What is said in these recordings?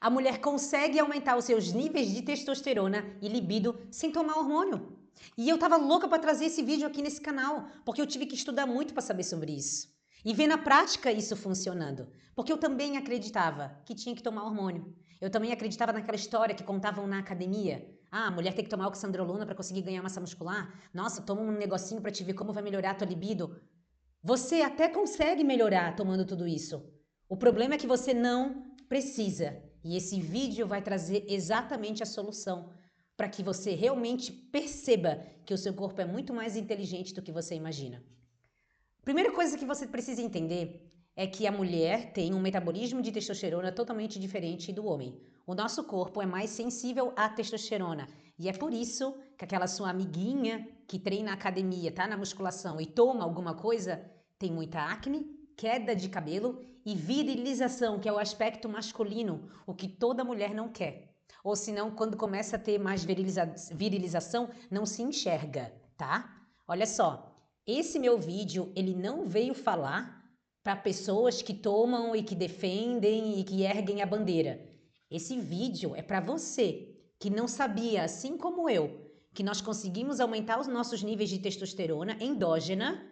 A mulher consegue aumentar os seus níveis de testosterona e libido sem tomar hormônio. E eu tava louca para trazer esse vídeo aqui nesse canal, porque eu tive que estudar muito para saber sobre isso. E ver na prática isso funcionando. Porque eu também acreditava que tinha que tomar hormônio. Eu também acreditava naquela história que contavam na academia. Ah, a mulher tem que tomar oxandrolona para conseguir ganhar massa muscular. Nossa, toma um negocinho para te ver como vai melhorar a tua libido. Você até consegue melhorar tomando tudo isso. O problema é que você não precisa. E esse vídeo vai trazer exatamente a solução para que você realmente perceba que o seu corpo é muito mais inteligente do que você imagina. Primeira coisa que você precisa entender é que a mulher tem um metabolismo de testosterona totalmente diferente do homem. O nosso corpo é mais sensível à testosterona e é por isso que aquela sua amiguinha que treina na academia, tá na musculação e toma alguma coisa, tem muita acne, queda de cabelo e virilização, que é o aspecto masculino, o que toda mulher não quer. Ou senão, quando começa a ter mais virilização, não se enxerga, tá? Olha só, esse meu vídeo, ele não veio falar para pessoas que tomam e que defendem e que erguem a bandeira. Esse vídeo é para você que não sabia, assim como eu, que nós conseguimos aumentar os nossos níveis de testosterona endógena,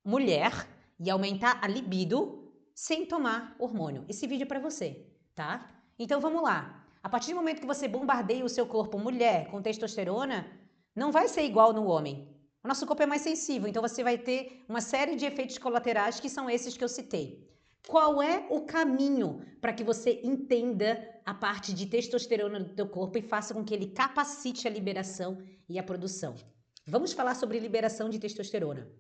mulher, e aumentar a libido sem tomar hormônio. Esse vídeo é para você, tá? Então vamos lá. A partir do momento que você bombardeia o seu corpo mulher com testosterona, não vai ser igual no homem. O nosso corpo é mais sensível, então você vai ter uma série de efeitos colaterais que são esses que eu citei. Qual é o caminho para que você entenda a parte de testosterona do teu corpo e faça com que ele capacite a liberação e a produção? Vamos falar sobre liberação de testosterona.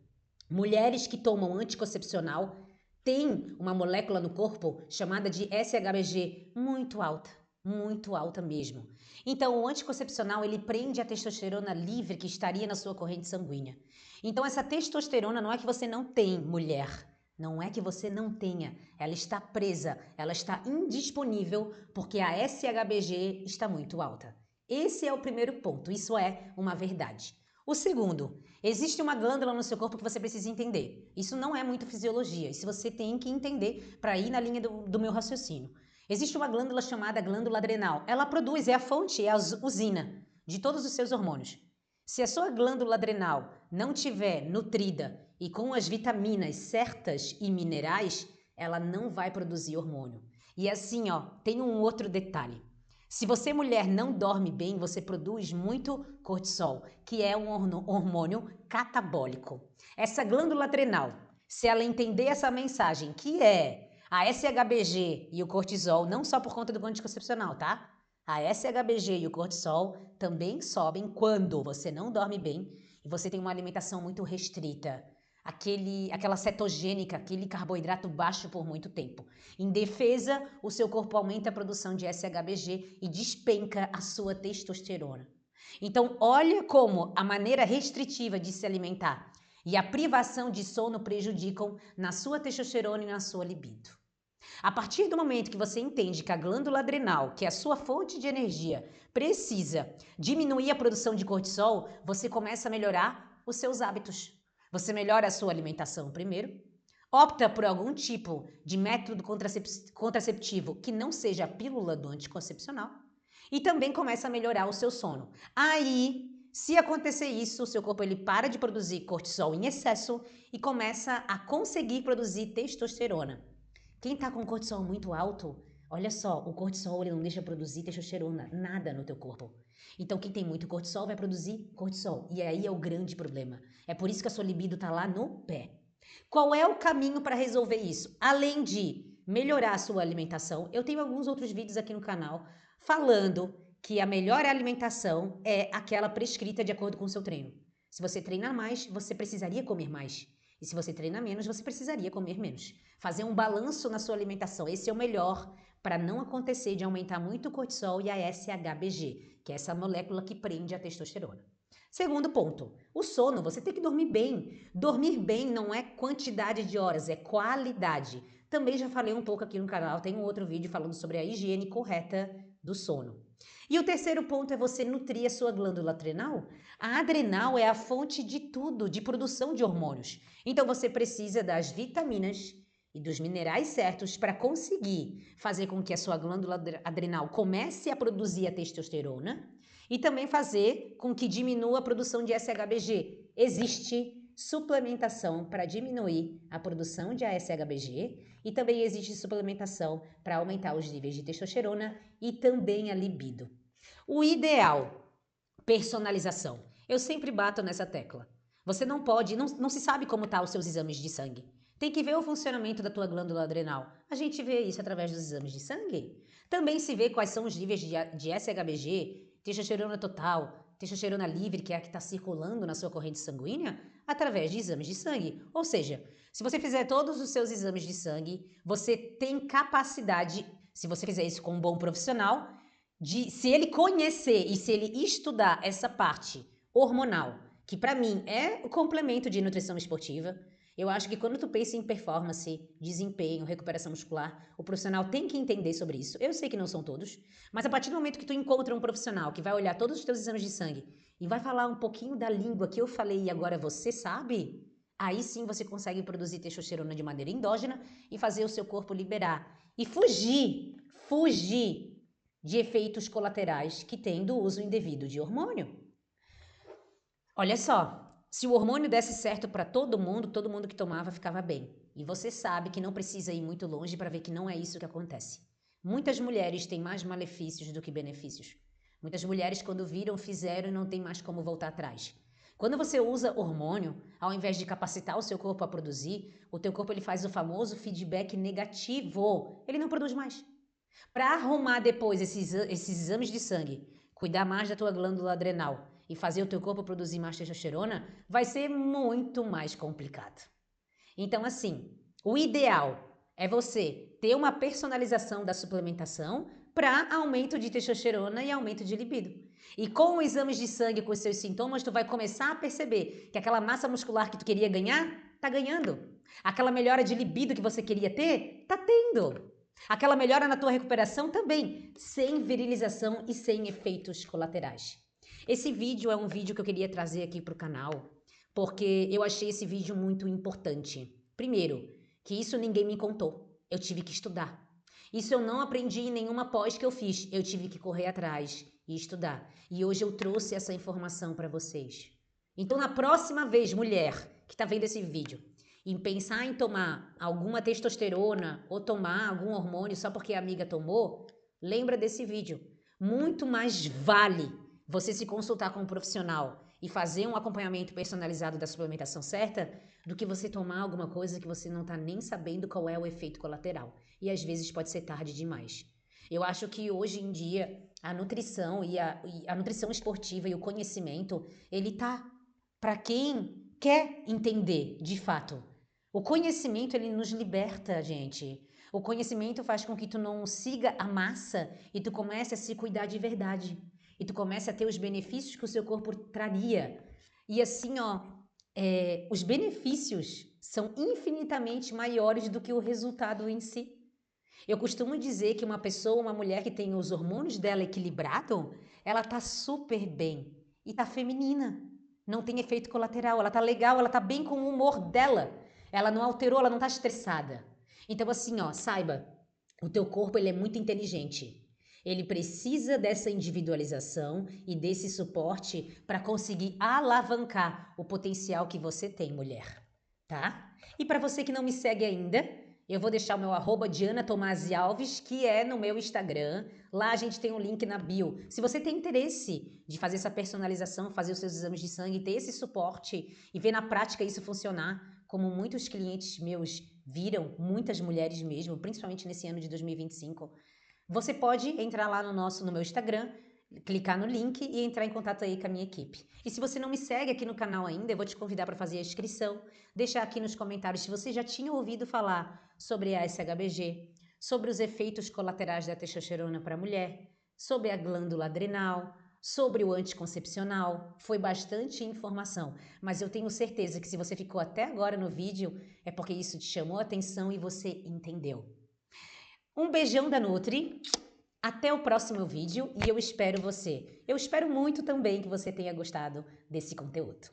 Mulheres que tomam anticoncepcional têm uma molécula no corpo chamada de SHBG muito alta mesmo. Então, o anticoncepcional, ele prende a testosterona livre que estaria na sua corrente sanguínea. Então, essa testosterona não é que você não tem, mulher. Não é que você não tenha. Ela está presa, ela está indisponível porque a SHBG está muito alta. Esse é o primeiro ponto, isso é uma verdade. O segundo, existe uma glândula no seu corpo que você precisa entender. Isso não é muito fisiologia, isso você tem que entender para ir na linha do meu raciocínio. Existe uma glândula chamada glândula adrenal. Ela produz, é a fonte, é a usina de todos os seus hormônios. Se a sua glândula adrenal não tiver nutrida e com as vitaminas certas e minerais, ela não vai produzir hormônio. E assim, ó, tem um outro detalhe. Se você, mulher, não dorme bem, você produz muito cortisol, que é um hormônio catabólico. Essa glândula adrenal, se ela entender essa mensagem, que é a SHBG e o cortisol, não só por conta do anticoncepcional, tá? A SHBG e o cortisol também sobem quando você não dorme bem e você tem uma alimentação muito restrita. Aquela cetogênica, aquele carboidrato baixo por muito tempo. Em defesa, o seu corpo aumenta a produção de SHBG e despenca a sua testosterona. Então, olha como a maneira restritiva de se alimentar e a privação de sono prejudicam na sua testosterona e na sua libido. A partir do momento que você entende que a glândula adrenal, que é a sua fonte de energia, precisa diminuir a produção de cortisol, você começa a melhorar os seus hábitos. Você melhora a sua alimentação primeiro, opta por algum tipo de método contraceptivo que não seja a pílula do anticoncepcional e também começa a melhorar o seu sono. Aí, se acontecer isso, o seu corpo ele para de produzir cortisol em excesso e começa a conseguir produzir testosterona. Quem tá com cortisol muito alto, olha só, o cortisol ele não deixa produzir testosterona, nada no teu corpo. Então quem tem muito cortisol vai produzir cortisol. E aí é o grande problema. É por isso que a sua libido tá lá no pé. Qual é o caminho para resolver isso? Além de melhorar a sua alimentação, eu tenho alguns outros vídeos aqui no canal falando que a melhor alimentação é aquela prescrita de acordo com o seu treino. Se você treina mais, você precisaria comer mais. E se você treina menos, você precisaria comer menos. Fazer um balanço na sua alimentação, esse é o melhor para não acontecer de aumentar muito o cortisol e a SHBG, que é essa molécula que prende a testosterona. Segundo ponto, o sono, você tem que dormir bem. Dormir bem não é quantidade de horas, é qualidade. Também já falei um pouco aqui no canal, tem um outro vídeo falando sobre a higiene correta do sono. E o terceiro ponto é você nutrir a sua glândula adrenal. A adrenal é a fonte de tudo, de produção de hormônios. Então você precisa das vitaminas e dos minerais certos para conseguir fazer com que a sua glândula adrenal comece a produzir a testosterona e também fazer com que diminua a produção de SHBG. Existe suplementação para diminuir a produção de ASHBG e também existe suplementação para aumentar os níveis de testosterona e também a libido. O ideal, personalização. Eu sempre bato nessa tecla. Você não pode, não se sabe como estão os seus exames de sangue. Tem que ver o funcionamento da tua glândula adrenal. A gente vê isso através dos exames de sangue. Também se vê quais são os níveis de SHBG, testosterona total, testosterona livre, que é a que está circulando na sua corrente sanguínea, através de exames de sangue. Ou seja, se você fizer todos os seus exames de sangue, você tem capacidade, se você fizer isso com um bom profissional, se ele conhecer e se ele estudar essa parte hormonal, que para mim é o complemento de nutrição esportiva. Eu acho que quando tu pensa em performance, desempenho, recuperação muscular, o profissional tem que entender sobre isso. Eu sei que não são todos, mas a partir do momento que tu encontra um profissional que vai olhar todos os teus exames de sangue e vai falar um pouquinho da língua que eu falei e agora você sabe, aí sim você consegue produzir testosterona de maneira endógena e fazer o seu corpo liberar e fugir de efeitos colaterais que tem do uso indevido de hormônio. Olha só, se o hormônio desse certo para todo mundo que tomava ficava bem. E você sabe que não precisa ir muito longe para ver que não é isso que acontece. Muitas mulheres têm mais malefícios do que benefícios. Muitas mulheres, quando viram, fizeram e não tem mais como voltar atrás. Quando você usa hormônio, ao invés de capacitar o seu corpo a produzir, o teu corpo ele faz o famoso feedback negativo. Ele não produz mais. Para arrumar depois esses exames de sangue, cuidar mais da tua glândula adrenal e fazer o teu corpo produzir mais testosterona, vai ser muito mais complicado. Então, assim, o ideal é você ter uma personalização da suplementação para aumento de testosterona e aumento de libido. E com os exames de sangue, com os seus sintomas, tu vai começar a perceber que aquela massa muscular que tu queria ganhar, tá ganhando. Aquela melhora de libido que você queria ter, tá tendo. Aquela melhora na tua recuperação também, sem virilização e sem efeitos colaterais. Esse vídeo é um vídeo que eu queria trazer aqui para o canal, porque eu achei esse vídeo muito importante. Primeiro, que isso ninguém me contou, eu tive que estudar. Isso eu não aprendi em nenhuma pós que eu fiz, eu tive que correr atrás e estudar. E hoje eu trouxe essa informação para vocês. Então, na próxima vez, mulher que está vendo esse vídeo, em pensar em tomar alguma testosterona ou tomar algum hormônio só porque a amiga tomou, lembra desse vídeo. Muito mais vale você se consultar com um profissional e fazer um acompanhamento personalizado da suplementação certa do que você tomar alguma coisa que você não está nem sabendo qual é o efeito colateral. E às vezes pode ser tarde demais. Eu acho que hoje em dia a nutrição e a nutrição esportiva e o conhecimento, ele tá para quem quer entender de fato. O conhecimento, ele nos liberta, gente. O conhecimento faz com que tu não siga a massa e tu comece a se cuidar de verdade. E tu comece a ter os benefícios que o seu corpo traria. E assim, ó, os benefícios são infinitamente maiores do que o resultado em si. Eu costumo dizer que uma pessoa, uma mulher que tem os hormônios dela equilibrado, ela tá super bem e tá feminina. Não tem efeito colateral, ela tá legal, ela tá bem com o humor dela. Ela não alterou, ela não tá estressada. Então assim, ó, saiba, o teu corpo ele é muito inteligente. Ele precisa dessa individualização e desse suporte para conseguir alavancar o potencial que você tem, mulher, tá? E para você que não me segue ainda, eu vou deixar o meu @ Diana Tomasi Alves, que é no meu Instagram. Lá a gente tem um link na bio. Se você tem interesse de fazer essa personalização, fazer os seus exames de sangue, ter esse suporte e ver na prática isso funcionar, como muitos clientes meus viram, muitas mulheres mesmo, principalmente nesse ano de 2025, você pode entrar lá no meu Instagram, clicar no link e entrar em contato aí com a minha equipe. E se você não me segue aqui no canal ainda, eu vou te convidar para fazer a inscrição, deixar aqui nos comentários se você já tinha ouvido falar sobre a SHBG, sobre os efeitos colaterais da testosterona para a mulher, sobre a glândula adrenal, sobre o anticoncepcional. Foi bastante informação, mas eu tenho certeza que se você ficou até agora no vídeo, é porque isso te chamou a atenção e você entendeu. Um beijão da Nutri, até o próximo vídeo e eu espero você. Eu espero muito também que você tenha gostado desse conteúdo.